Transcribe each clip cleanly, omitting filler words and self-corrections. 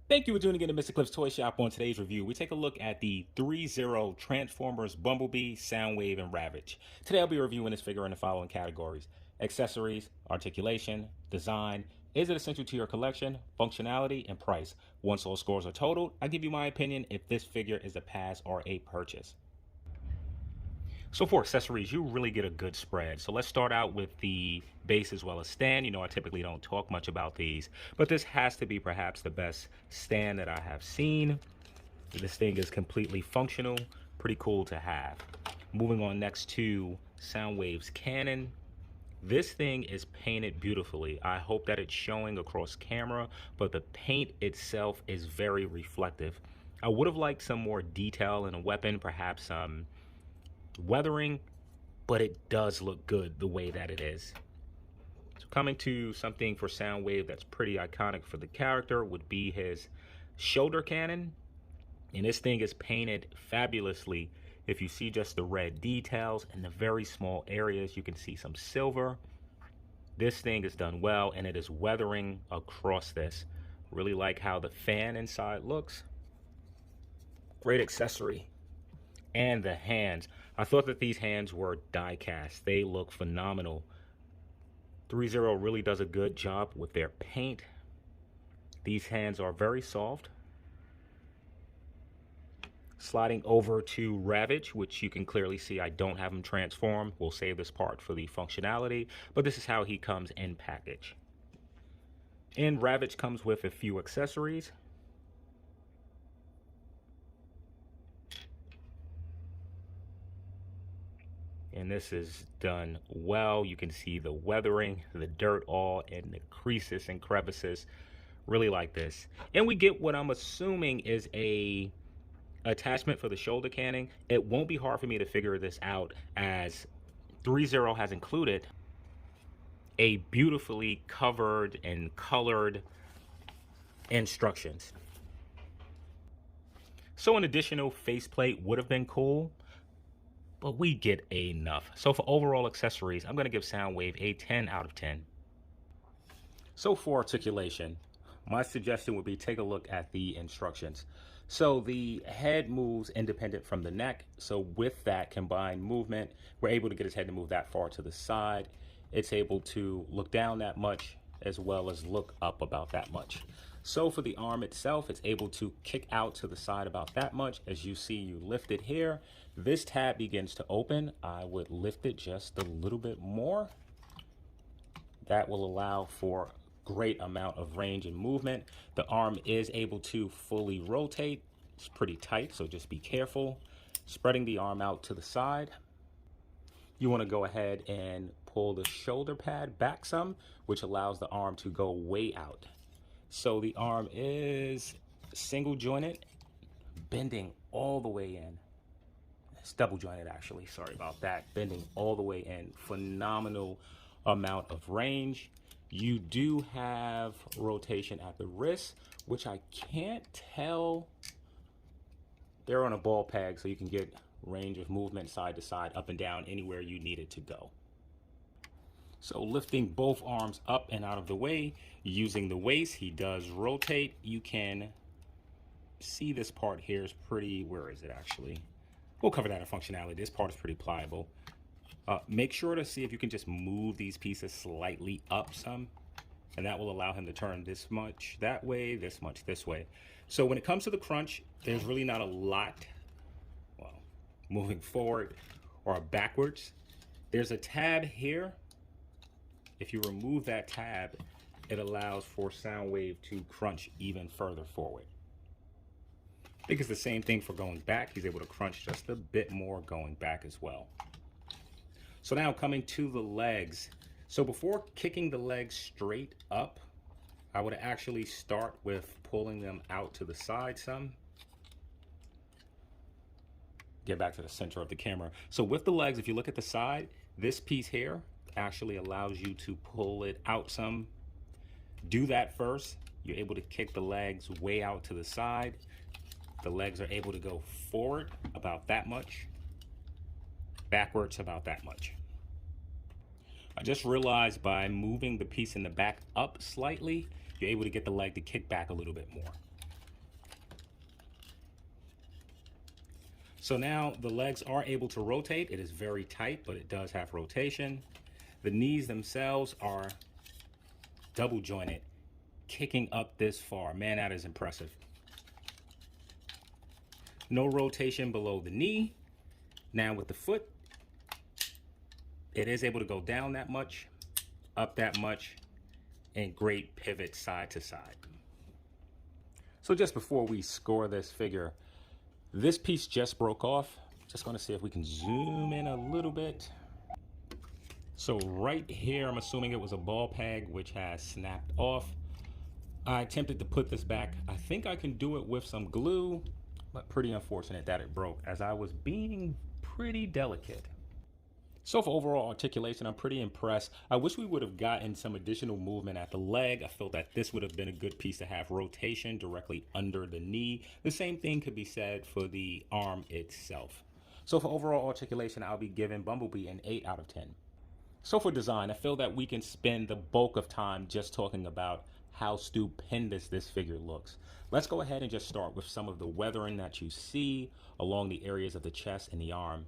Thank you for tuning in to Mr. Cliff's Toy Shop. On today's review, we take a look at the Threezero Transformers Bumblebee, Soundwave, and Ravage. Today I'll be reviewing this figure in the following categories: accessories, articulation, design, is it essential to your collection, functionality, and price. Once all scores are totaled, I give you my opinion if this figure is a pass or a purchase. So for accessories, you really get a good spread. So let's start out with the base as well as stand. You know, I typically don't talk much about these, but this has to be perhaps the best stand that I have seen. This thing is completely functional, pretty cool to have. Moving on next to Soundwave's Canon. This thing is painted beautifully. I hope that it's showing across camera, but the paint itself is very reflective. I would have liked some more detail in a weapon, perhaps some weathering, but it does look good the way that it is. So coming to something for Soundwave that's pretty iconic for the character would be his shoulder cannon, and this thing is painted fabulously. If you see just the red details and the very small areas, you can see some silver. This thing is done well, and it is weathering across this. Really like how the fan inside looks. Great accessory. And the hands. I thought that these hands were die cast. They look phenomenal. Threezero really does a good job with their paint. These hands are very soft. Sliding over to Ravage, which you can clearly see I don't have him transform. We'll save this part for the functionality, but this is how he comes in package. And Ravage comes with a few accessories. And this is done well. You can see the weathering, the dirt all in the creases and crevices. Really like this. And we get what I'm assuming is a attachment for the shoulder cannon. It won't be hard for me to figure this out, as Threezero has included a beautifully covered and colored instructions. So an additional faceplate would have been cool, but we get enough. So for overall accessories, I'm going to give Soundwave a 10 out of 10. So for articulation, my suggestion would be take a look at the instructions. So the head moves independent from the neck. So with that combined movement, we're able to get his head to move that far to the side. It's able to look down that much as well as look up about that much. So for the arm itself, it's able to kick out to the side about that much. As you see, you lift it here. This tab begins to open. I would lift it just a little bit more. That will allow for great amount of range and movement. The arm is able to fully rotate. It's pretty tight, so just be careful. Spreading the arm out to the side. You want to go ahead and pull the shoulder pad back some, which allows the arm to go way out. So the arm is single jointed, bending all the way in. It's double jointed actually, sorry about that. Bending all the way in. Phenomenal amount of range. You do have rotation at the wrist, which I can't tell. They're on a ball peg, so you can get range of movement side to side, up and down, anywhere you need it to go. So lifting both arms up and out of the way, using the waist, he does rotate. You can see this part here is pretty, where is it actually? We'll cover that in functionality. This part is pretty pliable. Make sure to see if you can just move these pieces slightly up some, and that will allow him to turn this much that way, this much this way. So when it comes to the crunch, there's really not a lot, well, moving forward or backwards. There's a tab here. If you remove that tab, it allows for Soundwave to crunch even further forward. I think it's the same thing for going back. He's able to crunch just a bit more going back as well. So now coming to the legs. So before kicking the legs straight up, I would actually start with pulling them out to the side some. Get back to the center of the camera. So with the legs, if you look at the side, this piece here actually allows you to pull it out some. Do that first. You're able to kick the legs way out to the side. The legs are able to go forward about that much, backwards about that much. I just realized by moving the piece in the back up slightly, you're able to get the leg to kick back a little bit more. So now the legs are able to rotate. It is very tight, but it does have rotation. The knees themselves are double jointed, kicking up this far. Man, that is impressive. No rotation below the knee. Now with the foot, it is able to go down that much, up that much, and great pivot side to side. So just before we score this figure, this piece just broke off. Just going to see if we can zoom in a little bit. So right here, I'm assuming it was a ball peg which has snapped off. I attempted to put this back. I think I can do it with some glue, but pretty unfortunate that it broke as I was being pretty delicate. So for overall articulation, I'm pretty impressed. I wish we would have gotten some additional movement at the leg. I felt that this would have been a good piece to have rotation directly under the knee. The same thing could be said for the arm itself. So for overall articulation, I'll be giving Bumblebee an 8 out of 10. So for design, I feel that we can spend the bulk of time just talking about how stupendous this figure looks. Let's go ahead and just start with some of the weathering that you see along the areas of the chest and the arm.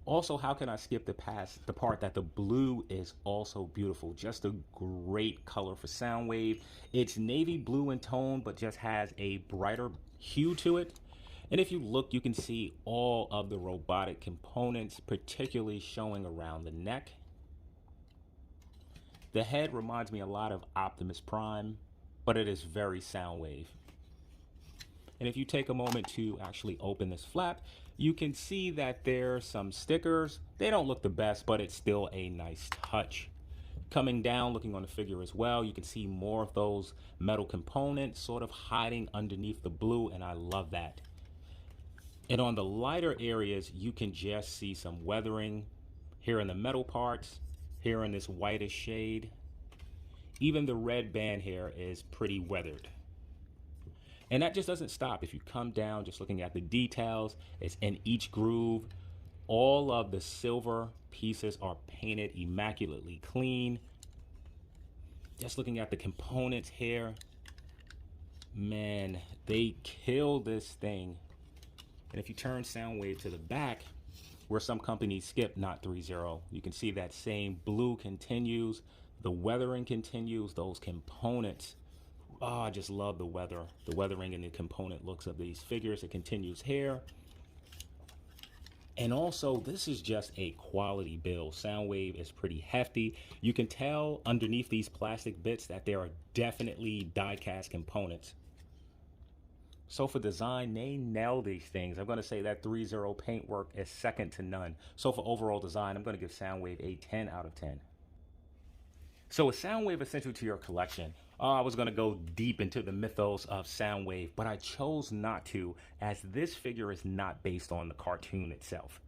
Also, how can I skip the part that the blue is also beautiful? Just a great color for Soundwave. It's navy blue in tone, but just has a brighter hue to it. And if you look, you can see all of the robotic components, particularly showing around the neck. The head reminds me a lot of Optimus Prime, but it is very Soundwave. And if you take a moment to actually open this flap, you can see that there's some stickers. They don't look the best, but it's still a nice touch. Coming down, looking on the figure as well, you can see more of those metal components sort of hiding underneath the blue, and I love that. And on the lighter areas, you can just see some weathering here in the metal parts, here in this whitish shade. Even the red band here is pretty weathered. And that just doesn't stop. If you come down, just looking at the details, it's in each groove. All of the silver pieces are painted immaculately clean. Just looking at the components here, man, they kill this thing. And if you turn Soundwave to the back, where some companies skip, not Threezero, you can see that same blue continues. The weathering continues, those components. Oh, I just love the weathering and the component looks of these figures. It continues here. And also, this is just a quality build. Soundwave is pretty hefty. You can tell underneath these plastic bits that there are definitely die-cast components. So for design, they nail these things. I'm going to say that Threezero paintwork is second to none. So for overall design, I'm going to give Soundwave a 10 out of 10. So is Soundwave essential to your collection? I was going to go deep into the mythos of Soundwave, but I chose not to, as this figure is not based on the cartoon itself.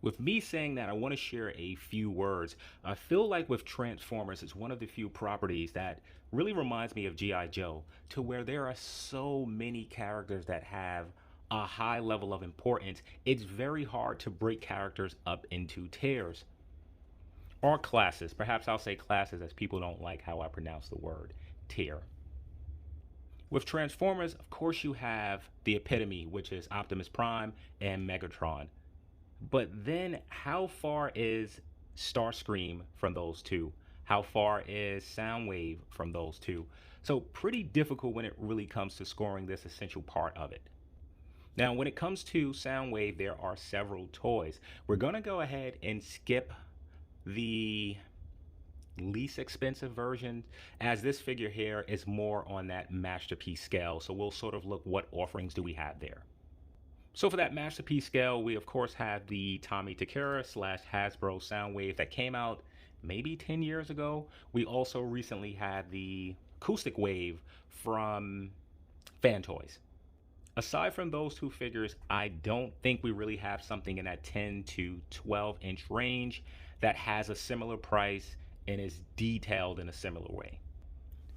With me saying that, I want to share a few words. I feel like with Transformers, it's one of the few properties that really reminds me of G.I. Joe, to where there are so many characters that have a high level of importance. It's very hard to break characters up into tiers. Or classes. Perhaps I'll say classes as people don't like how I pronounce the word tier. With Transformers, of course, you have the epitome, which is Optimus Prime and Megatron. But then how far is Starscream from those two? How far is Soundwave from those two? So pretty difficult when it really comes to scoring this essential part of it. Now, when it comes to Soundwave, there are several toys. We're going to go ahead and skip the least expensive version, as this figure here is more on that masterpiece scale. So we'll sort of look what offerings do we have there. So for that masterpiece scale, we of course have the Tommy Takara / Hasbro Soundwave that came out maybe 10 years ago. We also recently had the Acoustic Wave from Fan Toys. Aside from those two figures, I don't think we really have something in that 10 to 12 inch range that has a similar price and is detailed in a similar way.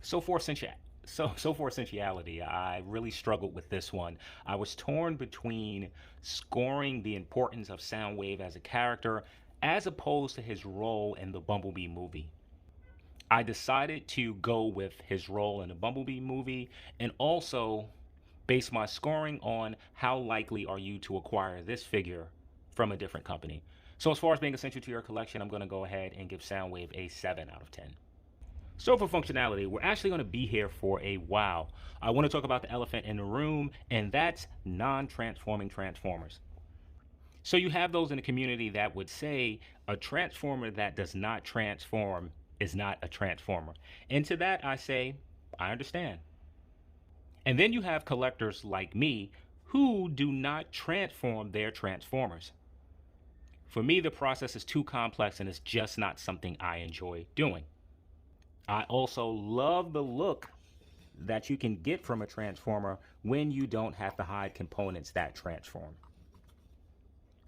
So for essentiality, I really struggled with this one. I was torn between scoring the importance of Soundwave as a character as opposed to his role in the Bumblebee movie. I decided to go with his role in the Bumblebee movie, and also base my scoring on how likely are you to acquire this figure from a different company. So as far as being essential to your collection, I'm going to go ahead and give Soundwave a 7 out of 10. So for functionality, we're actually going to be here for a while. I want to talk about the elephant in the room, and that's non-transforming transformers. So you have those in the community that would say a transformer that does not transform is not a transformer. And to that I say, I understand. And then you have collectors like me who do not transform their transformers. For me, the process is too complex and it's just not something I enjoy doing. I also love the look that you can get from a transformer when you don't have to hide components that transform.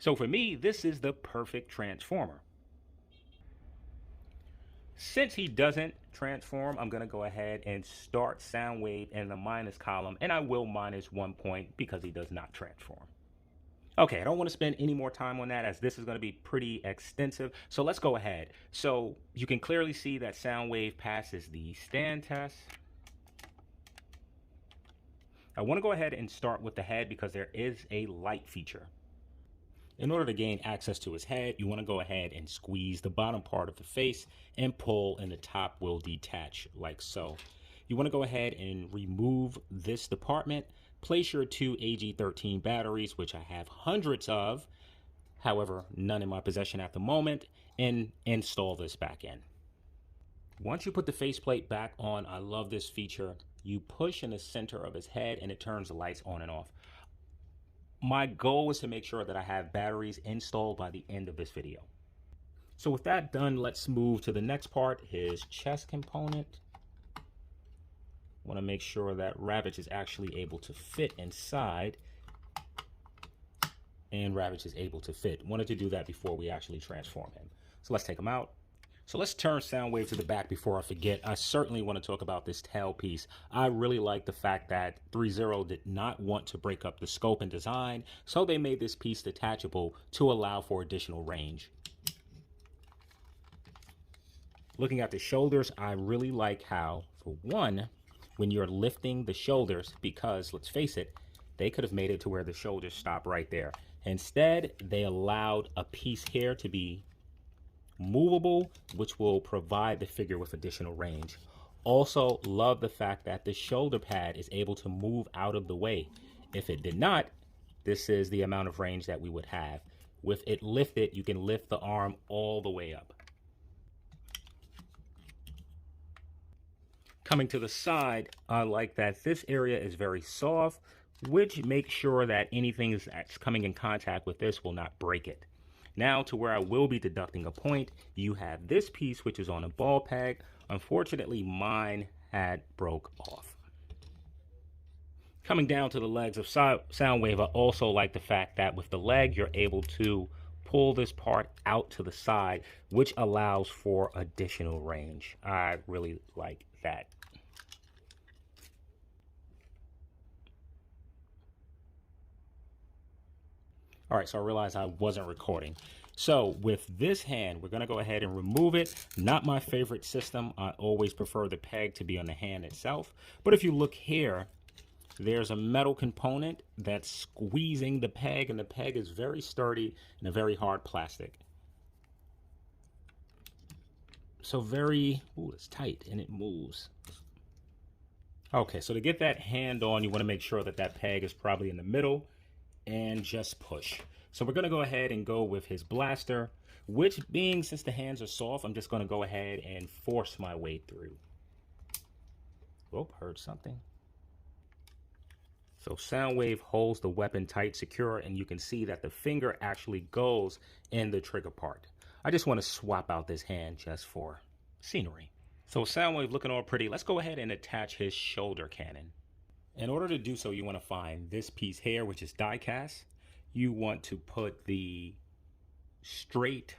So for me, this is the perfect transformer. Since he doesn't transform, I'm going to go ahead and start Soundwave in the minus column, and I will minus 1 point because he does not transform. Okay, I don't want to spend any more time on that as this is going to be pretty extensive. So let's go ahead. So you can clearly see that Soundwave passes the stand test. I want to go ahead and start with the head because there is a light feature. In order to gain access to his head, you want to go ahead and squeeze the bottom part of the face and pull, and the top will detach like so. You want to go ahead and remove this department. Place your two AG13 batteries, which I have hundreds of, however, none in my possession at the moment, and install this back in. Once you put the faceplate back on, I love this feature. You push in the center of his head and it turns the lights on and off. My goal is to make sure that I have batteries installed by the end of this video. So with that done, let's move to the next part, his chest component. Want to make sure that Ravage is actually able to fit inside, and Ravage is able to fit. Wanted to do that before we actually transform him. So let's take him out. So let's turn Soundwave to the back before I forget. I certainly want to talk about this tail piece. I really like the fact that Threezero did not want to break up the scope and design, so they made this piece detachable to allow for additional range. Looking at the shoulders, I really like how, for one, when you're lifting the shoulders, because let's face it, they could have made it to where the shoulders stop right there. Instead, they allowed a piece here to be movable, which will provide the figure with additional range. Also, love the fact that the shoulder pad is able to move out of the way. If it did not, this is the amount of range that we would have. With it lifted, you can lift the arm all the way up. Coming to the side, I like that this area is very soft, which makes sure that anything that's coming in contact with this will not break it. Now to where I will be deducting a point, you have this piece which is on a ball peg. Unfortunately, mine had broke off. Coming down to the legs of Soundwave, I also like the fact that with the leg, you're able to pull this part out to the side, which allows for additional range. I really like that. All right, so I realized I wasn't recording. So with this hand, we're gonna go ahead and remove it. Not my favorite system. I always prefer the peg to be on the hand itself. But if you look here, there's a metal component that's squeezing the peg, and the peg is very sturdy and a very hard plastic. So very, ooh, it's tight and it moves. Okay, so to get that hand on, you wanna make sure that that peg is probably in the middle, and just push. So we're gonna go ahead and go with his blaster, which being, since the hands are soft, I'm just gonna go ahead and force my way through. Oh, heard something. So Soundwave holds the weapon tight, secure, and you can see that the finger actually goes in the trigger part. I just wanna swap out this hand just for scenery. So Soundwave looking all pretty, let's go ahead and attach his shoulder cannon. In order to do so, you want to find this piece here, which is die cast. You want to put the straight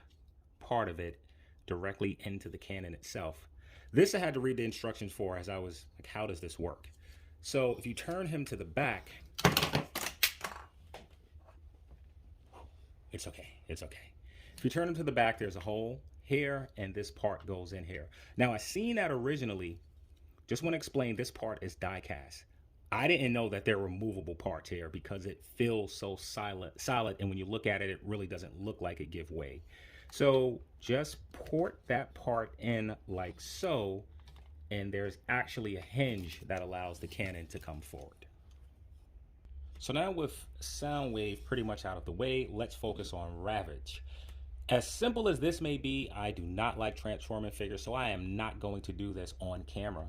part of it directly into the cannon itself. This I had to read the instructions for, as I was like, how does this work? So if you turn him to the back, it's okay, it's okay. If you turn him to the back, there's a hole here, and this part goes in here. Now I seen that originally. Just want to explain, this part is die cast. I didn't know that there were movable parts here because it feels so solid, and when you look at it, it really doesn't look like it give way. So just port that part in like so, and there's actually a hinge that allows the Canon to come forward. So now with Soundwave pretty much out of the way, let's focus on Ravage. As simple as this may be, I do not like transforming figures, so I am not going to do this on camera.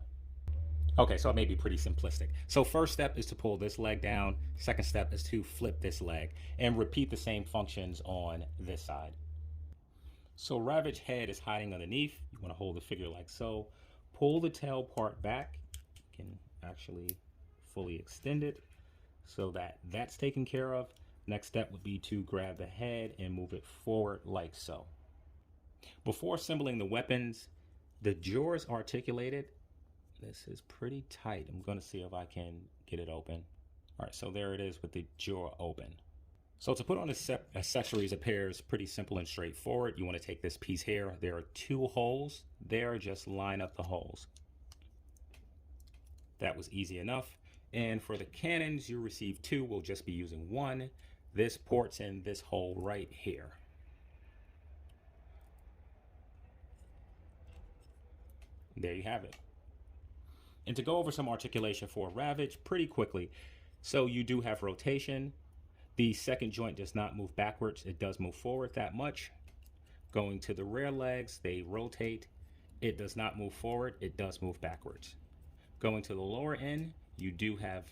Okay, so it may be pretty simplistic. So first step is to pull this leg down. Second step is to flip this leg and repeat the same functions on this side. So Ravage head is hiding underneath. You want to hold the figure like so. Pull the tail part back. You can actually fully extend it so that that's taken care of. Next step would be to grab the head and move it forward like so. Before assembling the weapons, the jaw is articulated. This is pretty tight. I'm going to see if I can get it open. All right, so there it is with the jaw open. So to put on the accessories appears pretty simple and straightforward. You want to take this piece here. There are 2 holes there. Just line up the holes. That was easy enough. And for the Canons, you receive 2. We'll just be using 1. This ports in this hole right here. There you have it. And to go over some articulation for Ravage pretty quickly. So you do have rotation. The second joint does not move backwards. It does move forward that much. Going to the rear legs, they rotate. It does not move forward. It does move backwards. Going to the lower end, you do have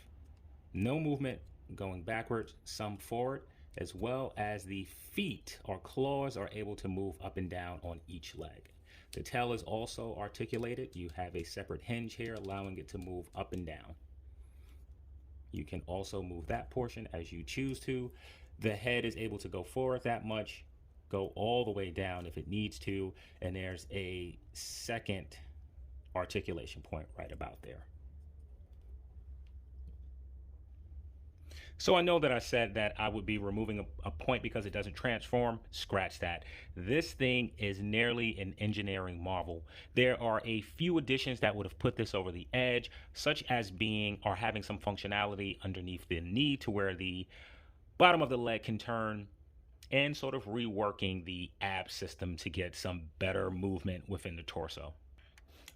no movement going backwards, some forward, as well as the feet or claws are able to move up and down on each leg. The tail is also articulated. You have a separate hinge here allowing it to move up and down. You can also move that portion as you choose to. The head is able to go forward that much, go all the way down if it needs to, and there's a second articulation point right about there. So I know that I said that I would be removing a point because it doesn't transform. Scratch that. This thing is nearly an engineering marvel. There are a few additions that would have put this over the edge, such as being or having some functionality underneath the knee to where the bottom of the leg can turn, and sort of reworking the ab system to get some better movement within the torso.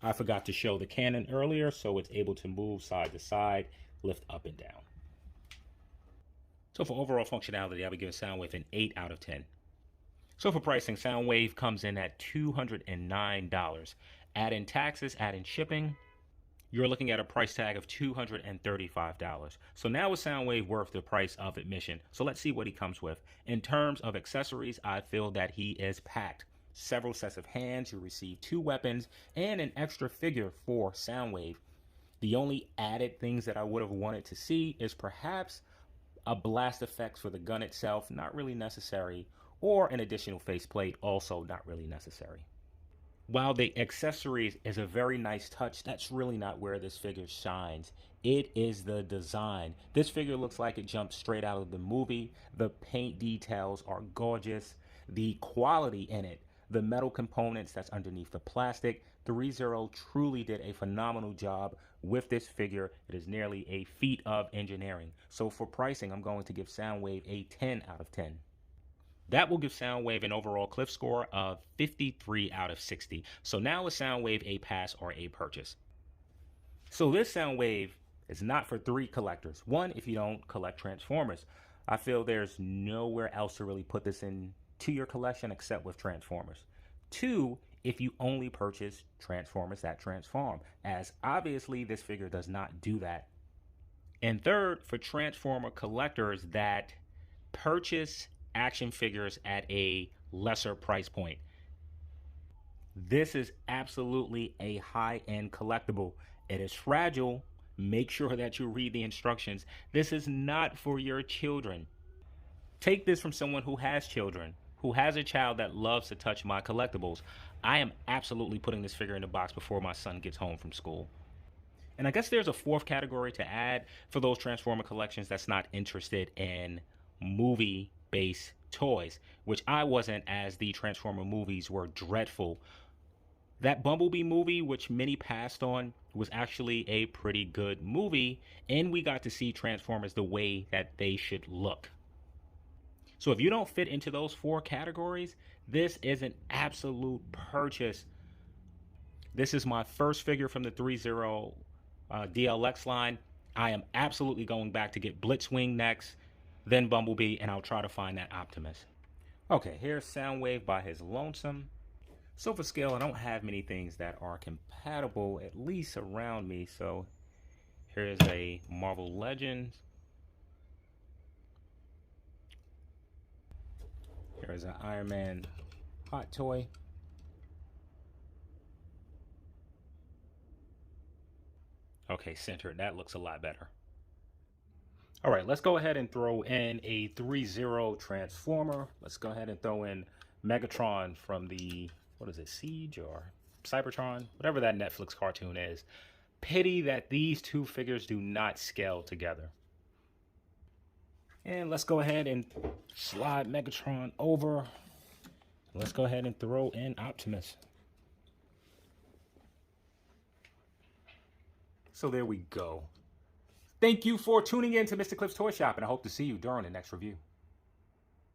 I forgot to show the Canon earlier, so it's able to move side to side, lift up and down. So for overall functionality, I would give Soundwave an 8 out of 10. So for pricing, Soundwave comes in at $209. Add in taxes, add in shipping, you're looking at a price tag of $235. So now is Soundwave worth the price of admission? So let's see what he comes with. In terms of accessories, I feel that he is packed. Several sets of hands, you receive 2 weapons, and an extra figure for Soundwave. The only added things that I would have wanted to see is perhaps a blast effects for the gun itself, not really necessary, or an additional faceplate, also not really necessary. While the accessories is a very nice touch, that's really not where this figure shines. It is the design. This figure looks like it jumped straight out of the movie. The paint details are gorgeous. The quality in it, the metal components that's underneath the plastic, Threezero truly did a phenomenal job with this figure. It is nearly a feat of engineering. So for pricing, I'm going to give Soundwave a 10 out of 10. That will give Soundwave an overall cliff score of 53 out of 60. So now is Soundwave a pass or a purchase? So this Soundwave is not for 3 collectors. 1, if you don't collect Transformers. I feel there's nowhere else to really put this into your collection except with Transformers. 2, if you only purchase Transformers that transform, as obviously this figure does not do that. And 3rd, for Transformer collectors that purchase action figures at a lesser price point. This is absolutely a high-end collectible. It is fragile. Make sure that you read the instructions. This is not for your children. Take this from someone who has children, who has a child that loves to touch my collectibles. I am absolutely putting this figure in the box before my son gets home from school. And I guess there's a 4th category to add for those Transformer collections that's not interested in movie-based toys, which I wasn't, as the Transformer movies were dreadful. That Bumblebee movie, which many passed on, was actually a pretty good movie, and we got to see Transformers the way that they should look. So if you don't fit into those four categories, this is an absolute purchase. This is my first figure from the Threezero DLX line. I am absolutely going back to get Blitzwing next, then Bumblebee, and I'll try to find that Optimus. Okay, here's Soundwave by his lonesome. So for scale, I don't have many things that are compatible, at least around me. So here's a Marvel Legends. Here's an Iron Man Hot Toy. Okay, centered. That looks a lot better. All right, let's go ahead and throw in a Threezero Transformer. Let's go ahead and throw in Megatron from the, what is it, Siege or Cybertron? Whatever that Netflix cartoon is. Pity that these two figures do not scale together. And let's go ahead and slide Megatron over. Let's go ahead and throw in Optimus. So there we go. Thank you for tuning in to Mr. Cliff's Toy Shop, and I hope to see you during the next review.